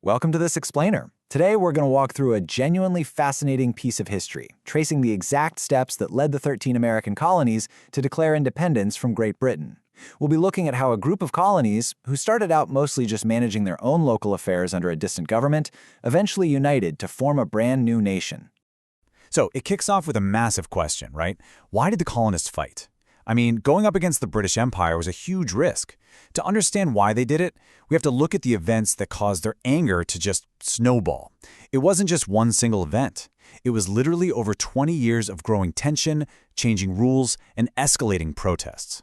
Welcome to this explainer. Today we're going to walk through a genuinely fascinating piece of history, tracing the exact steps that led the 13 American colonies to declare independence from Great Britain. We'll be looking at how a group of colonies, who started out mostly just managing their own local affairs under a distant government, eventually united to form a brand new nation. So it kicks off with a massive question, right? Why did the colonists fight? I mean, going up against the British Empire was a huge risk. To understand why they did it, we have to look at the events that caused their anger to just snowball. It wasn't just one single event. It was literally over 20 years of growing tension, changing rules, and escalating protests.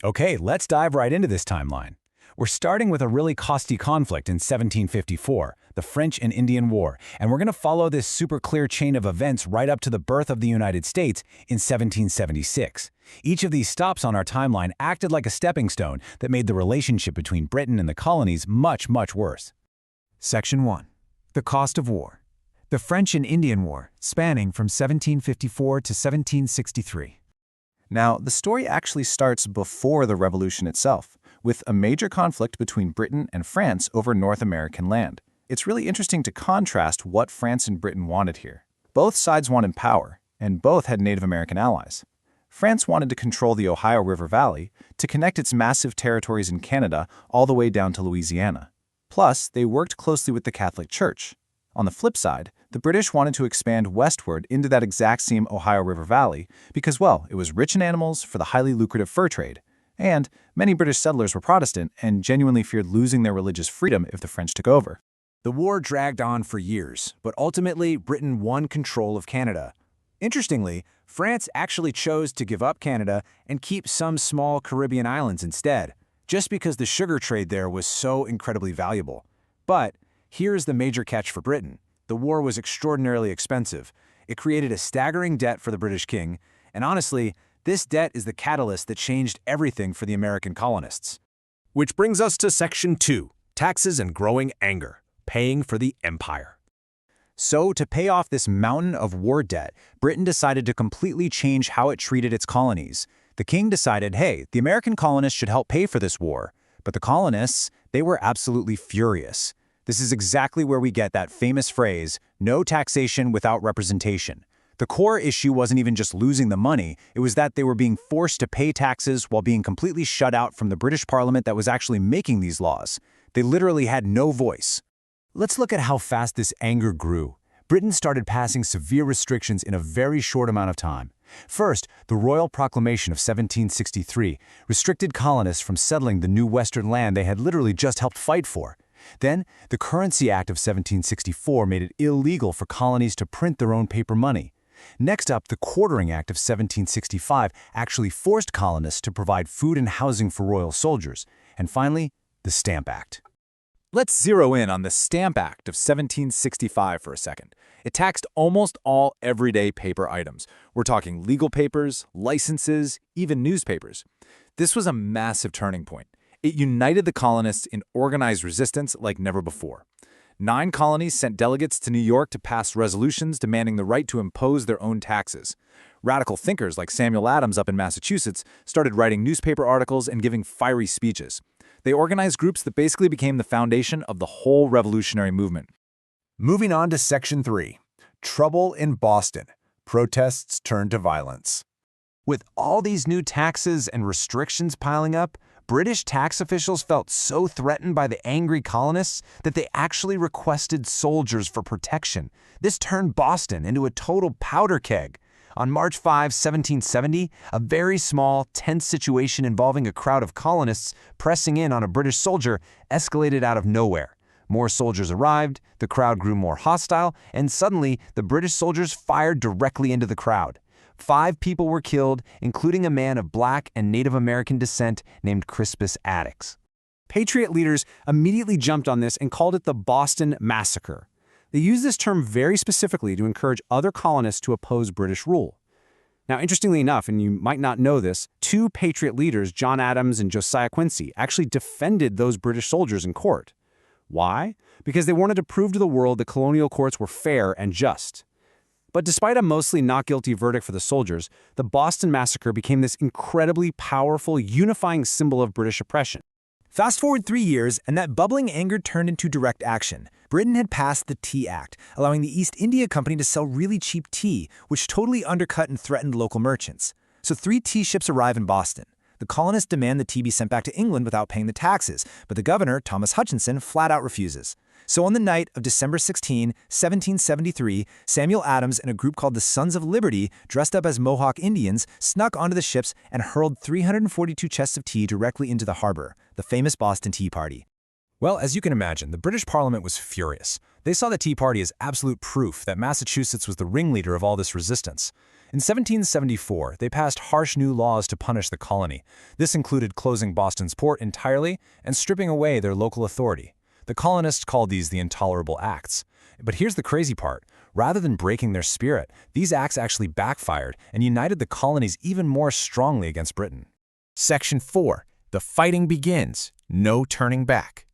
Okay, let's dive right into this timeline. We're starting with a really costly conflict in 1754, the French and Indian War, and we're going to follow this super clear chain of events right up to the birth of the United States in 1776. Each of these stops on our timeline acted like a stepping stone that made the relationship between Britain and the colonies much, much worse. Section 1. The cost of war. The French and Indian War, spanning from 1754 to 1763. Now, the story actually starts before the Revolution itself, with a major conflict between Britain and France over North American land. It's really interesting to contrast what France and Britain wanted here. Both sides wanted power, and both had Native American allies. France wanted to control the Ohio River Valley to connect its massive territories in Canada all the way down to Louisiana. Plus, they worked closely with the Catholic Church. On the flip side, the British wanted to expand westward into that exact same Ohio River Valley because, well, it was rich in animals for the highly lucrative fur trade. And many British settlers were Protestant and genuinely feared losing their religious freedom if the French took over. The war dragged on for years, but ultimately Britain won control of Canada. Interestingly, France actually chose to give up Canada and keep some small Caribbean islands instead, just because the sugar trade there was so incredibly valuable. But here's the major catch for Britain. The war was extraordinarily expensive. It created a staggering debt for the British king, and honestly, this debt is the catalyst that changed everything for the American colonists. Which brings us to Section 2, Taxes and Growing Anger, Paying for the Empire. So, to pay off this mountain of war debt, Britain decided to completely change how it treated its colonies. The king decided, hey, the American colonists should help pay for this war. But the colonists, they were absolutely furious. This is exactly where we get that famous phrase, no taxation without representation. The core issue wasn't even just losing the money, it was that they were being forced to pay taxes while being completely shut out from the British Parliament that was actually making these laws. They literally had no voice. Let's look at how fast this anger grew. Britain started passing severe restrictions in a very short amount of time. First, the Royal Proclamation of 1763 restricted colonists from settling the new western land they had literally just helped fight for. Then, the Currency Act of 1764 made it illegal for colonies to print their own paper money. Next up, the Quartering Act of 1765 actually forced colonists to provide food and housing for royal soldiers. And finally, the Stamp Act. Let's zero in on the Stamp Act of 1765 for a second. It taxed almost all everyday paper items. We're talking legal papers, licenses, even newspapers. This was a massive turning point. It united the colonists in organized resistance like never before. 9 colonies sent delegates to New York to pass resolutions demanding the right to impose their own taxes. Radical thinkers like Samuel Adams up in Massachusetts started writing newspaper articles and giving fiery speeches. They organized groups that basically became the foundation of the whole revolutionary movement. Moving on to Section 3, Trouble in Boston. Protests turned to violence. With all these new taxes and restrictions piling up, British tax officials felt so threatened by the angry colonists that they actually requested soldiers for protection. This turned Boston into a total powder keg. On March 5, 1770, a very small, tense situation involving a crowd of colonists pressing in on a British soldier escalated out of nowhere. More soldiers arrived, the crowd grew more hostile, and suddenly the British soldiers fired directly into the crowd. 5 people were killed, including a man of Black and Native American descent named Crispus Attucks. Patriot leaders immediately jumped on this and called it the Boston Massacre. They used this term very specifically to encourage other colonists to oppose British rule. Now, interestingly enough, and you might not know this, 2 Patriot leaders, John Adams and Josiah Quincy, actually defended those British soldiers in court. Why? Because they wanted to prove to the world that colonial courts were fair and just. But despite a mostly not guilty verdict for the soldiers, the Boston Massacre became this incredibly powerful, unifying symbol of British oppression. Fast forward 3 years, and that bubbling anger turned into direct action. Britain had passed the Tea Act, allowing the East India Company to sell really cheap tea, which totally undercut and threatened local merchants. So 3 tea ships arrive in Boston. The colonists demand the tea be sent back to England without paying the taxes, but the governor, Thomas Hutchinson, flat out refuses. So on the night of December 16, 1773, Samuel Adams and a group called the Sons of Liberty, dressed up as Mohawk Indians, snuck onto the ships and hurled 342 chests of tea directly into the harbor, the famous Boston Tea Party. Well, as you can imagine, the British Parliament was furious. They saw the Tea Party as absolute proof that Massachusetts was the ringleader of all this resistance. In 1774, they passed harsh new laws to punish the colony. This included closing Boston's port entirely and stripping away their local authority. The colonists called these the Intolerable Acts. But here's the crazy part. Rather than breaking their spirit, these acts actually backfired and united the colonies even more strongly against Britain. Section 4. The fighting begins. No turning back.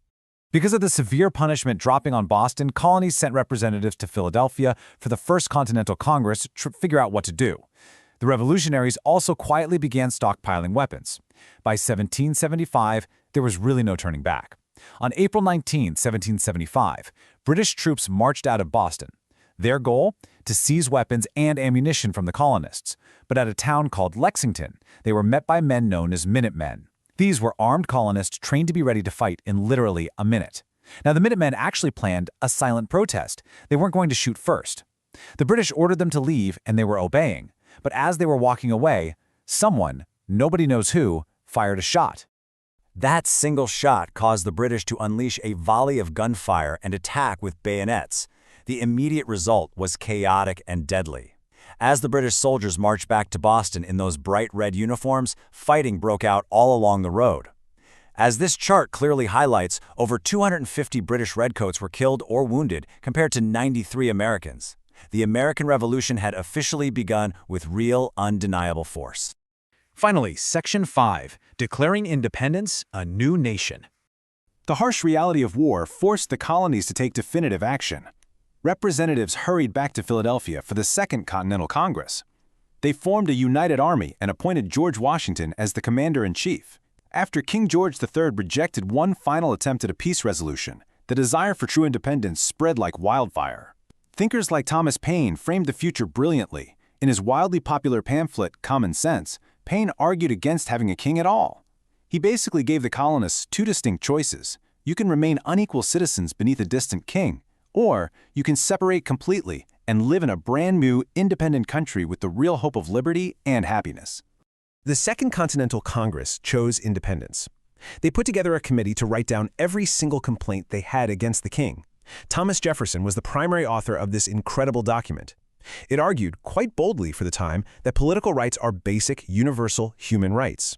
Because of the severe punishment dropping on Boston, colonies sent representatives to Philadelphia for the First Continental Congress to figure out what to do. The revolutionaries also quietly began stockpiling weapons. By 1775, there was really no turning back. On April 19, 1775, British troops marched out of Boston. Their goal? To seize weapons and ammunition from the colonists. But at a town called Lexington, they were met by men known as Minutemen. These were armed colonists trained to be ready to fight in literally a minute. Now, the Minutemen actually planned a silent protest. They weren't going to shoot first. The British ordered them to leave, and they were obeying. But as they were walking away, someone, nobody knows who, fired a shot. That single shot caused the British to unleash a volley of gunfire and attack with bayonets. The immediate result was chaotic and deadly. As the British soldiers marched back to Boston in those bright red uniforms, fighting broke out all along the road. As this chart clearly highlights, over 250 British redcoats were killed or wounded compared to 93 Americans. The American Revolution had officially begun with real, undeniable force. Finally, Section 5, Declaring Independence, a New Nation. The harsh reality of war forced the colonies to take definitive action. Representatives hurried back to Philadelphia for the Second Continental Congress. They formed a united army and appointed George Washington as the commander-in-chief. After King George III rejected one final attempt at a peace resolution, the desire for true independence spread like wildfire. Thinkers like Thomas Paine framed the future brilliantly. In his wildly popular pamphlet, Common Sense, Paine argued against having a king at all. He basically gave the colonists 2 distinct choices. You can remain unequal citizens beneath a distant king, or you can separate completely and live in a brand new, independent country with the real hope of liberty and happiness. The Second Continental Congress chose independence. They put together a committee to write down every single complaint they had against the king. Thomas Jefferson was the primary author of this incredible document. It argued, quite boldly for the time, that political rights are basic, universal human rights.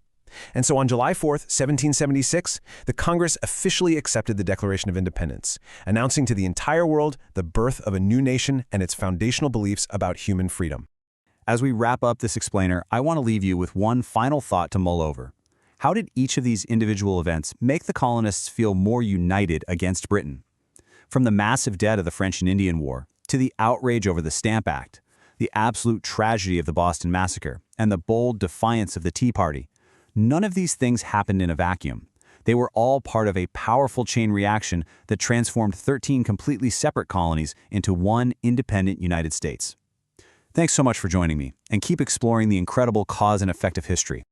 And so on July 4, 1776, the Congress officially accepted the Declaration of Independence, announcing to the entire world the birth of a new nation and its foundational beliefs about human freedom. As we wrap up this explainer, I want to leave you with one final thought to mull over. How did each of these individual events make the colonists feel more united against Britain? From the massive debt of the French and Indian War, to the outrage over the Stamp Act, the absolute tragedy of the Boston Massacre, and the bold defiance of the Tea Party, none of these things happened in a vacuum. They were all part of a powerful chain reaction that transformed 13 completely separate colonies into one independent United States. Thanks so much for joining me, and keep exploring the incredible cause and effect of history.